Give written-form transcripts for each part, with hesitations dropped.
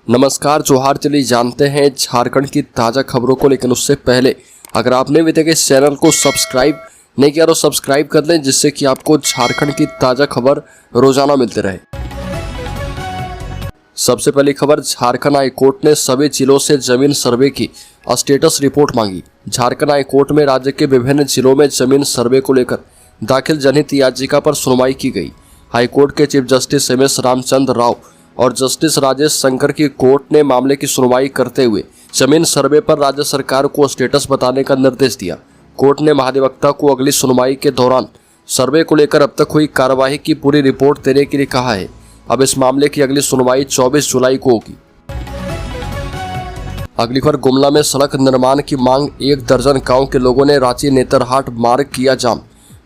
नमस्कार, जोहार। चलिए जानते हैं झारखंड की ताज़ा खबरों को, लेकिन उससे पहले अगर आपने अभी तक इस चैनल को सब्सक्राइब नहीं किया तो सब्सक्राइब कर लें, जिससे कि आपको झारखंड की ताज़ा खबर रोजाना मिलते रहे। सबसे पहली खबर, झारखंड हाई कोर्ट ने सभी जिलों से जमीन सर्वे की स्टेटस रिपोर्ट मांगी। झारखंड हाई कोर्ट में राज्य के विभिन्न जिलों में जमीन सर्वे को लेकर दाखिल जनहित याचिका पर सुनवाई की गई। हाईकोर्ट के chief justice M S. Ramachandra Rao और जस्टिस राजेश शंकर की कोर्ट ने मामले की सुनवाई करते हुए जमीन सर्वे पर राज्य सरकार को स्टेटस बताने का निर्देश दिया। कोर्ट ने महाधिवक्ता को अगली सुनवाई के दौरान सर्वे को लेकर अब तक हुई कार्यवाही की पूरी रिपोर्ट देने के लिए कहा है। अब इस मामले की अगली सुनवाई 24 जुलाई को होगी। अगली खबर, गुमला में सड़क निर्माण की मांग, 1 दर्जन गांव के लोगों ने रांची नेतरहाट मार्ग किया जाम।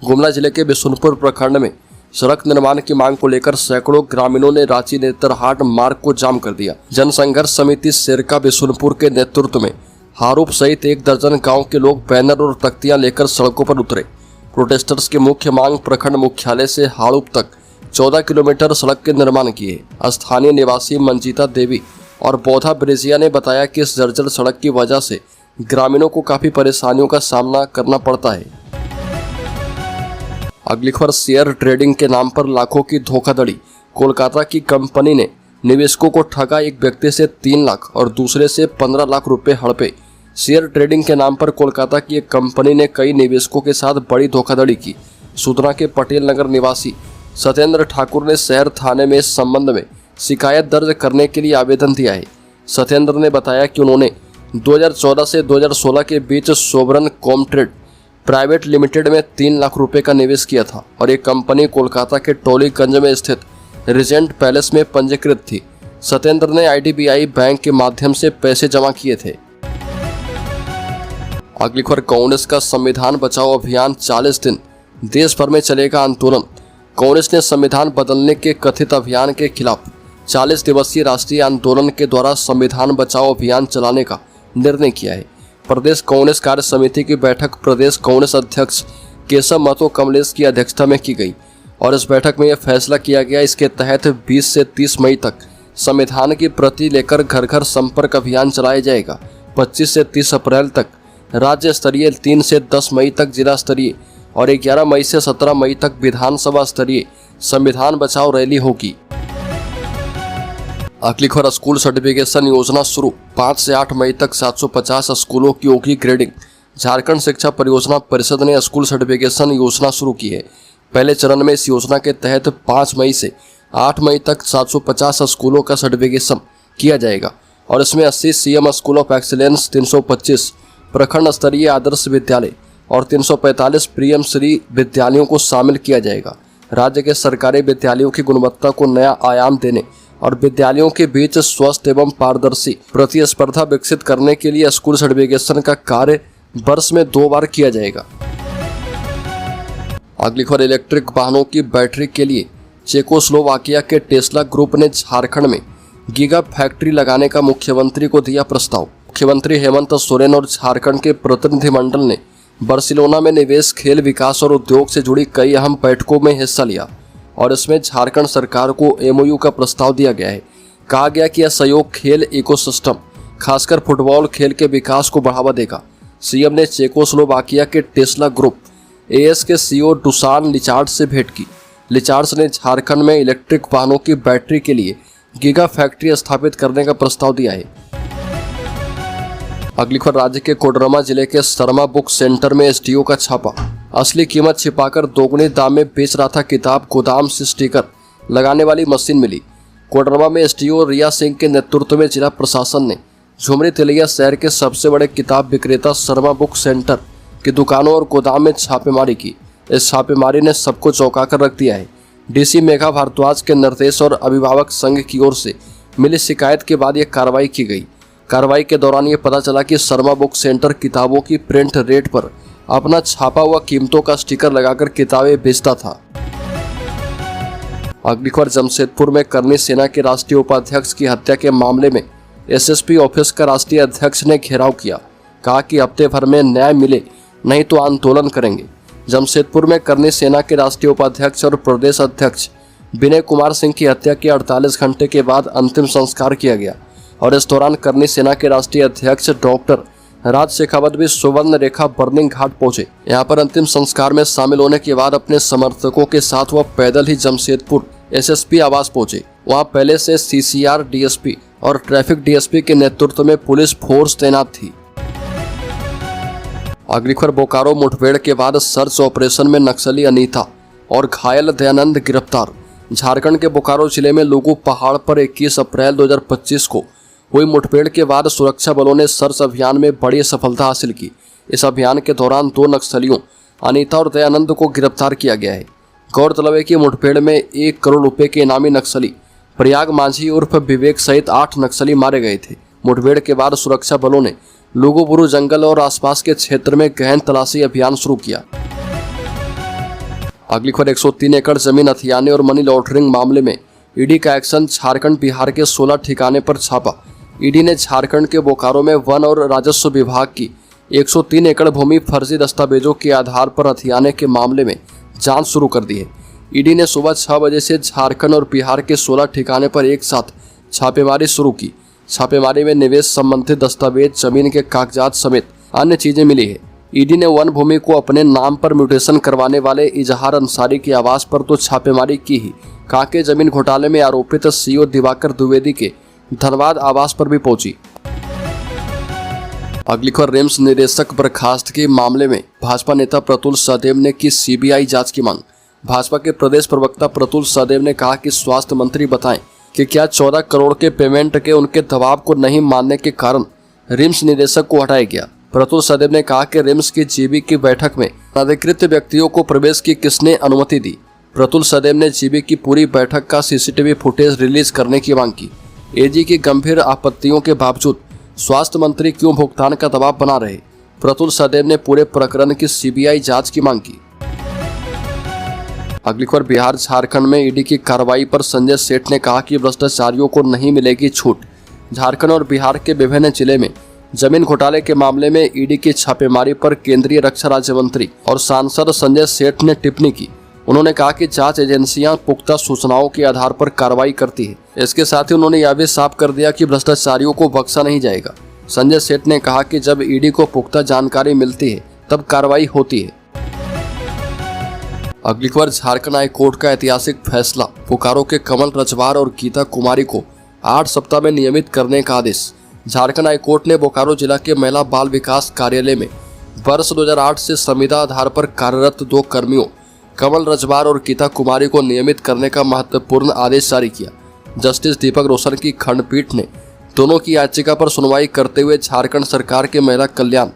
गुमला जिले के बिशुनपुर प्रखंड में सड़क निर्माण की मांग को लेकर सैकड़ों ग्रामीणों ने रांची नेतरहाट मार्ग को जाम कर दिया। जनसंघर्ष समिति शेरका बिशुनपुर के नेतृत्व में हारूप सहित 1 दर्जन गांव के लोग बैनर और तख्तियां लेकर सड़कों पर उतरे। प्रोटेस्टर्स की मुख्य मांग प्रखंड मुख्यालय से हारूप तक 14 किलोमीटर सड़क के निर्माण की है। स्थानीय निवासी मंजीता देवी और बौधा ब्रेजिया ने बताया कि इस जर्जर सड़क की वजह से ग्रामीणों को काफी परेशानियों का सामना करना पड़ता है। अगली खबर, शेयर ट्रेडिंग के नाम पर लाखों की धोखाधड़ी। कोलकाता की कंपनी ने निवेशकों को ठगा। एक व्यक्ति से 3 लाख और दूसरे से 15 लाख रुपए हड़पे। शेयर ट्रेडिंग के नाम पर कोलकाता की एक कंपनी ने कई निवेशकों के साथ बड़ी धोखाधड़ी की। सूचना के पटेल नगर निवासी सत्येंद्र ठाकुर ने शहर थाने में इस संबंध में शिकायत दर्ज करने के लिए आवेदन दिया है। सत्येंद्र ने बताया कि उन्होंने 2014 से 2016 के बीच सोवरन कॉमट्रेड प्राइवेट लिमिटेड में 3 लाख रुपए का निवेश किया था और एक कंपनी कोलकाता के टोलीगंज में स्थित रिजेंट पैलेस में पंजीकृत थी। सत्येंद्र ने IDBI बैंक के माध्यम से पैसे जमा किए थे। अगली खबर, कांग्रेस का संविधान बचाओ अभियान 40 दिन, देश भर में चलेगा आंदोलन। कांग्रेस ने संविधान बदलने के कथित अभियान के खिलाफ 40 दिवसीय राष्ट्रीय आंदोलन के द्वारा संविधान बचाओ अभियान चलाने का निर्णय किया है। प्रदेश कांग्रेस कार्य समिति की बैठक प्रदेश कांग्रेस अध्यक्ष केशव महतो कमलेश की अध्यक्षता में की गई और इस बैठक में यह फैसला किया गया। इसके तहत 20 से 30 मई तक संविधान की प्रति लेकर घर घर संपर्क अभियान चलाया जाएगा। 25 से 30 अप्रैल तक राज्य स्तरीय, 3 से 10 मई तक जिला स्तरीय और 11 मई से 17 मई तक विधानसभा स्तरीय संविधान बचाओ रैली होगी। अगली खबर, स्कूल सर्टिफिकेशन योजना शुरू, 5 से 8 मई तक 750 स्कूलों की होगी ग्रेडिंग। झारखंड शिक्षा परियोजना परिषद ने स्कूल सर्टिफिकेशन योजना शुरू की है। पहले चरण में इस योजना के तहत 5 मई से 8 मई तक 750 स्कूलों का सर्टिफिकेशन किया जाएगा और इसमें 80 CM स्कूल ऑफ एक्सीलेंस, 325 प्रखंड स्तरीय आदर्श विद्यालय और 345 प्रियम श्री विद्यालयों को शामिल किया जाएगा। राज्य के सरकारी विद्यालयों की गुणवत्ता को नया आयाम देने और विद्यालयों के बीच स्वस्थ एवं पारदर्शी प्रतिस्पर्धा विकसित करने के लिए स्कूल सर्टिफिकेशन का कार्य वर्ष में 2 बार किया जाएगा। अगली खबर, इलेक्ट्रिक वाहनों की बैटरी के लिए चेकोस्लोवाकिया के टेस्ला ग्रुप ने झारखंड में गीगा फैक्ट्री लगाने का मुख्यमंत्री को दिया प्रस्ताव। मुख्यमंत्री हेमंत सोरेन और झारखंड के प्रतिनिधिमंडल ने बार्सिलोना में निवेश, खेल विकास और उद्योग से जुड़ी कई अहम बैठकों में हिस्सा लिया और इसमें झारखंड सरकार को MOU का प्रस्ताव दिया गया है। कहा गया कि यह सहयोग खेल इकोसिस्टम, खासकर फुटबॉल खेल के विकास को बढ़ावा देगा। CM ने चेकोस्लोवाकिया के टेस्ला ग्रुप AS के CEO डुसान लिचार्ड से भेंट की। लिचार्ड्स ने झारखंड में इलेक्ट्रिक वाहनों की बैटरी के लिए गीगा फैक्ट्री स्थापित करने का प्रस्ताव दिया है। अगली खबर, राज्य के कोडरमा जिले के शर्मा बुक सेंटर में SDO का छापा। असली कीमत छिपाकर दोगुने दाम में बेच रहा था किताब, गोदाम से स्टिकर लगाने वाली मशीन मिली। कोडरमा में SDO रिया सिंह के नेतृत्व में जिला प्रशासन ने झुमरी तिलैया शहर के सबसे बड़े किताब विक्रेता शर्मा बुक सेंटर की दुकानों और गोदाम में छापेमारी की। इस छापेमारी ने सबको चौंका कर रख दिया है। DC मेघा भारद्वाज के निर्देश और अभिभावक संघ की ओर से मिली शिकायत के बाद यह कार्रवाई की गई। कार्रवाई के दौरान ये पता चला कि शर्मा बुक सेंटर किताबों की प्रिंट रेट पर अपना छापा हुआ कीमतों का स्टिकर लगाकर किताबें बेचता था। अगली खबर, जमशेदपुर में करनी सेना के राष्ट्रीय उपाध्यक्ष की हत्या के मामले में SSP ऑफिस का राष्ट्रीय अध्यक्ष ने घेराव किया। कहा कि हफ्ते भर में न्याय मिले नहीं तो आंदोलन करेंगे। जमशेदपुर में करनी सेना के राष्ट्रीय उपाध्यक्ष और प्रदेश अध्यक्ष विनय कुमार सिंह की हत्या के 48 घंटे के बाद अंतिम संस्कार किया गया। और इस दौरान करनी सेना के राष्ट्रीय अध्यक्ष डॉक्टर राज शेखावत भी सुवर्ण रेखा बर्निंग घाट पहुंचे। यहाँ पर अंतिम संस्कार में शामिल होने के बाद अपने समर्थकों के साथ वह पैदल ही जमशेदपुर एसएसपी आवास पहुंचे। वहां पहले से सीसीआर डीएसपी और ट्रैफिक डीएसपी के नेतृत्व में पुलिस फोर्स तैनात थी। अगली खबर, बोकारो मुठभेड़ के बाद सर्च ऑपरेशन में नक्सली अनीता और घायल दयानंद गिरफ्तार। झारखंड के बोकारो जिले में लुगु पहाड़ पर 21 अप्रैल 2025 को हुई मुठभेड़ के बाद सुरक्षा बलों ने सर्च अभियान में बड़ी सफलता हासिल की। इस अभियान के दौरान 2 नक्सलियों अनीता और दयानंद को गिरफ्तार किया गया है। गौरतलब है कि मुठभेड़ में 1 करोड़ रुपए के इनामी नक्सली प्रयाग माझी उर्फ विवेक सहित 8 नक्सली मारे गए थे। मुठभेड़ के बाद सुरक्षा बलों ने लुगुबुरु जंगल और आसपास के क्षेत्र में गहन तलाशी अभियान शुरू किया। अगली खबर, 103 एकड़ जमीन हथियाने और मनी लॉन्ड्रिंग मामले में ईडी का एक्शन। झारखंड बिहार के 16 ठिकाने पर छापा। ईडी ने झारखंड के बोकारो में वन और राजस्व विभाग की 103 एकड़ भूमि फर्जी दस्तावेजों के आधार पर हथियाने के मामले में जांच शुरू कर दी है। ईडी ने सुबह 6 बजे से झारखंड और बिहार के 16 ठिकाने पर एक साथ छापेमारी शुरू की। छापेमारी में निवेश संबंधी दस्तावेज, जमीन के कागजात समेत अन्य चीजें मिली है। ईडी ने वन भूमि को अपने नाम पर म्यूटेशन करवाने वाले इजहार अंसारी के आवास पर तो छापेमारी की ही, कांके जमीन घोटाले में आरोपित सीओ दिवाकर द्विवेदी के धनबाद आवास पर भी पहुंची। अगली खबर, रिम्स निदेशक बर्खास्त के मामले में भाजपा नेता प्रतुल सहदेव ने की सीबीआई जांच की मांग। भाजपा के प्रदेश प्रवक्ता प्रतुल सहदेव ने कहा कि स्वास्थ्य मंत्री बताएं कि क्या 14 करोड़ के पेमेंट के उनके दबाव को नहीं मानने के कारण रिम्स निदेशक को हटाया गया। प्रतुल सहदेव ने कहा कि रिम्स की जीबी की बैठक में अनधिकृत व्यक्तियों को प्रवेश की किसने अनुमति दी। प्रतुल सहदेव ने जीबी की पूरी बैठक का सीसीटीवी फुटेज रिलीज करने की मांग की। एजी की गंभीर आपत्तियों के बावजूद स्वास्थ्य मंत्री क्यों भुगतान का दबाव बना रहे। प्रतुल सहदेव ने पूरे प्रकरण की सीबीआई जांच की मांग की। अगली खबर, बिहार झारखंड में ईडी की कार्रवाई पर संजय सेठ ने कहा कि भ्रष्टाचारियों को नहीं मिलेगी छूट। झारखंड और बिहार के विभिन्न जिले में जमीन घोटाले के मामले में ईडी की छापेमारी पर केंद्रीय रक्षा राज्य मंत्री और सांसद संजय सेठ ने टिप्पणी की। उन्होंने कहा कि जांच एजेंसियां पुख्ता सूचनाओं के आधार पर कार्रवाई करती है। इसके साथ ही उन्होंने यह भी साफ कर दिया कि भ्रष्टाचारियों को बख्शा नहीं जाएगा। संजय सेठ ने कहा कि जब ईडी को पुख्ता जानकारी मिलती है तब कार्रवाई होती है। अगली खबर, झारखंड हाई कोर्ट का ऐतिहासिक फैसला। बोकारो के कमल रजवार और गीता कुमारी को 8 सप्ताह में नियमित करने का आदेश। झारखंड हाई कोर्ट ने बोकारो जिला के महिला बाल विकास कार्यालय में वर्ष 2008 से संविदा आधार पर कार्यरत 2 कर्मियों कमल रजवार और गीता कुमारी को नियमित करने का महत्वपूर्ण आदेश जारी किया। जस्टिस दीपक रोशन की खंडपीठ ने दोनों की याचिका पर सुनवाई करते हुए झारखंड सरकार के महिला कल्याण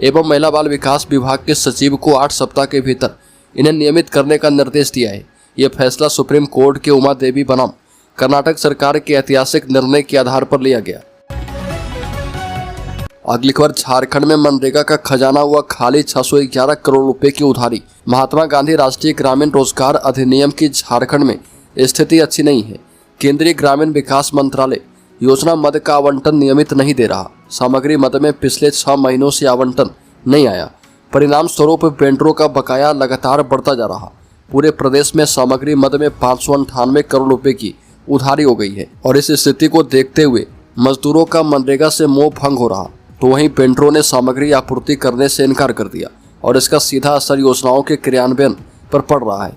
एवं महिला बाल विकास विभाग के सचिव को 8 सप्ताह के भीतर इन्हें नियमित करने का निर्देश दिया है। यह फैसला सुप्रीम कोर्ट के उमा देवी बनाम कर्नाटक सरकार के ऐतिहासिक निर्णय के आधार पर लिया गया। अगली खबर, झारखंड में मनरेगा का खजाना हुआ खाली 611 करोड़ रुपए की उधारी। महात्मा गांधी राष्ट्रीय ग्रामीण रोजगार अधिनियम की झारखंड में स्थिति अच्छी नहीं है। केंद्रीय ग्रामीण विकास मंत्रालय योजना मद का आवंटन नियमित नहीं दे रहा। सामग्री मद में पिछले 6 महीनों से आवंटन नहीं आया। परिणाम स्वरूप वेंडरों का बकाया लगातार बढ़ता जा रहा। पूरे प्रदेश में सामग्री मद में 598 करोड़ रुपए की उधारी हो गई है और इस स्थिति को देखते हुए मजदूरों का मनरेगा से मोह भंग हो रहा। तो वहीं वेंडरों ने सामग्री आपूर्ति करने से इनकार कर दिया और इसका सीधा असर योजनाओं के क्रियान्वयन पर पड़ रहा है।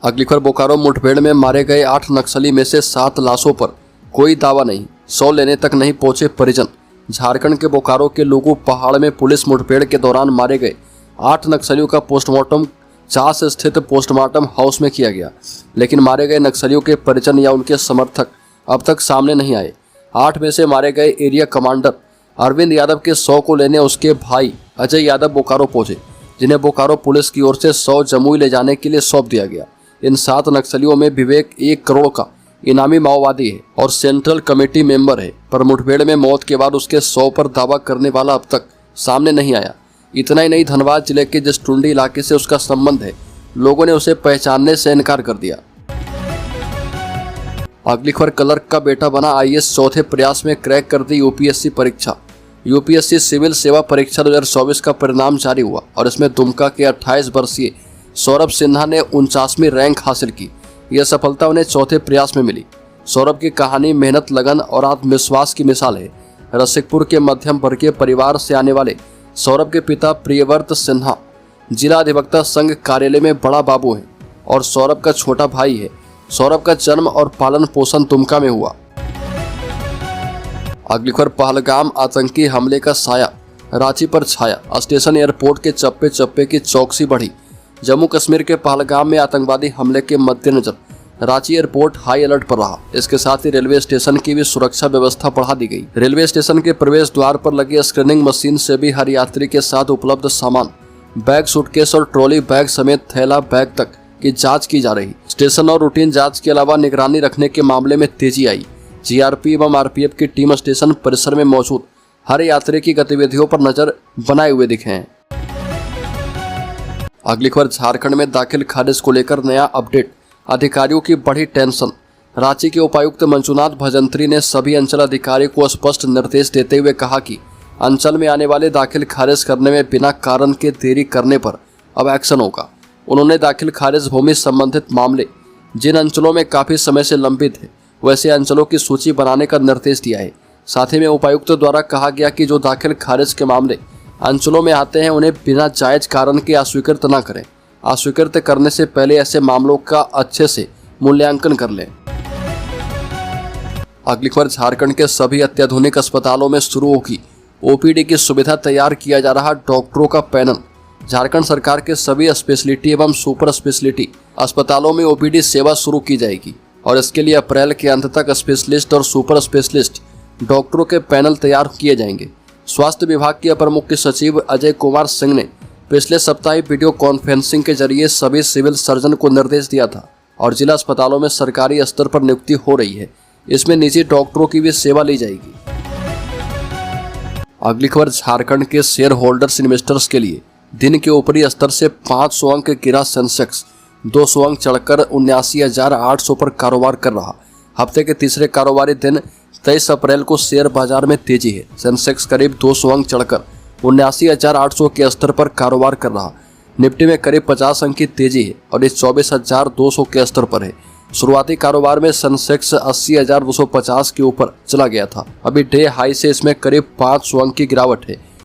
अगली खबर, बोकारो मुठभेड़ में मारे गए 8 नक्सली में से 7 लाशों पर कोई दावा नहीं। 100 लेने तक नहीं पहुंचे परिजन। झारखंड के बोकारो के लुगु पहाड़ में पुलिस मुठभेड़ के दौरान मारे गए 8 नक्सलियों का पोस्टमार्टम चास स्थित पोस्टमार्टम हाउस में किया गया, लेकिन मारे गए नक्सलियों के परिजन या उनके समर्थक अब तक सामने नहीं आए। 8 में से मारे गए एरिया कमांडर अरविंद यादव के 100 को लेने उसके भाई अजय यादव बोकारो पहुंचे, जिन्हें बोकारो पुलिस की ओर से 100 जमुई ले जाने के लिए सौंप दिया गया। इन 7 नक्सलियों में विवेक 1 करोड़ का इनामी माओवादी है और सेंट्रल कमेटी मेंबर है, पर मुठभेड़ में मौत के बाद उसके 100 पर दावा करने वाला अब तक सामने नहीं आया। इतना ही नहीं, धनबाद जिले के जिस टुंडी इलाके से उसका संबंध है, लोगों ने उसे पहचानने से इनकार कर दिया। अगली खबर, क्लर्क का बेटा बना आईएएस, चौथे प्रयास में क्रैक कर दी यूपीएससी परीक्षा। यूपीएससी सिविल सेवा परीक्षा 2024 का परिणाम जारी हुआ और इसमें दुमका के 28 वर्षीय सौरभ सिन्हा ने 49वीं रैंक हासिल की। यह सफलता उन्हें चौथे प्रयास में मिली। सौरभ की कहानी मेहनत, लगन और आत्मविश्वास की मिसाल है। रसिकपुर के मध्यम वर्गीय परिवार से आने वाले सौरभ के पिता प्रियव्रत सिन्हा जिला अधिवक्ता संघ कार्यालय में बड़ा बाबू हैं और सौरभ का छोटा भाई है। सौरभ का जन्म और पालन पोषण दुमका में हुआ। अगली खबर, पहलगाम आतंकी हमले का साया रांची पर छाया। स्टेशन एयरपोर्ट के चप्पे चप्पे की चौकसी बढ़ी। जम्मू कश्मीर के पहलगाम में आतंकवादी हमले के मद्देनजर रांची एयरपोर्ट हाई अलर्ट पर रहा। इसके साथ ही रेलवे स्टेशन की भी सुरक्षा व्यवस्था बढ़ा दी गई। रेलवे स्टेशन के प्रवेश द्वार पर लगी स्क्रीनिंग मशीन से भी हर यात्री के साथ उपलब्ध सामान, बैग, सूटकेस और ट्रॉली बैग समेत थैला बैग तक की जांच की जा रही। स्टेशन और रूटीन जांच के अलावा निगरानी रखने के मामले में तेजी आई। जीआरपी एवं आरपीएफ की टीम स्टेशन परिसर में मौजूद हर यात्री की गतिविधियों पर नजर बनाए हुए दिखे हैं। अगली खबर, झारखंड में दाखिल खारिज को लेकर नया अपडेट, अधिकारियों की बढ़ी टेंशन। रांची के उपायुक्त मंजुनाथ भजंत्री ने सभी अंचल अधिकारी को स्पष्ट निर्देश देते हुए कहा कि अंचल में आने वाले दाखिल खारिज करने में बिना कारण के देरी करने पर अब एक्शन होगा। उन्होंने दाखिल खारिज भूमि संबंधित मामले जिन अंचलों में काफी समय से लंबित है वैसे अंचलों की सूची बनाने का निर्देश दिया है। साथ ही में उपायुक्त द्वारा कहा गया कि जो दाखिल खारिज के मामले अंचलों में आते हैं उन्हें बिना जायज कारण के अस्वीकृत न करें। अस्वीकृत करने से पहले ऐसे मामलों का अच्छे से मूल्यांकन कर लें। अगली खबर, झारखंड के सभी अत्याधुनिक अस्पतालों में शुरू होगी ओपीडी की सुविधा, तैयार किया जा रहा डॉक्टरों का पैनल। झारखंड सरकार के सभी स्पेशलिटी एवं सुपर स्पेशलिटी अस्पतालों में ओपीडी सेवा शुरू की जाएगी और इसके लिए अप्रैल के अंत तक स्पेशलिस्ट और सुपर स्पेशलिस्ट डॉक्टरों के पैनल तैयार किए जाएंगे। स्वास्थ्य विभाग के अपर मुख्य सचिव अजय कुमार सिंह ने पिछले सप्ताह वीडियो कॉन्फ्रेंसिंग के जरिए सभी सिविल सर्जन को निर्देश दिया था और जिला अस्पतालों में सरकारी स्तर पर नियुक्ति हो रही है। इसमें निजी डॉक्टरों की भी सेवा ली जाएगी। अगली खबर, झारखंड के शेयर होल्डर्स इन्वेस्टर्स के लिए दिन के ऊपरी स्तर से 500 अंक गिरा सेंसेक्स, 200 अंक चढ़कर 79,800 पर कारोबार कर रहा। हफ्ते के तीसरे कारोबारी दिन 23 अप्रैल को शेयर बाजार में तेजी है। सेंसेक्स करीब 200 अंक चढ़कर 79,800 के स्तर पर कारोबार कर रहा। निफ्टी में करीब 50 अंक की तेजी है और इस 24,200 के स्तर पर है। शुरुआती कारोबार में सेंसेक्स 80,250 के ऊपर चला गया था। अभी डे हाई से इसमें करीब 500 अंक की गिरावट है।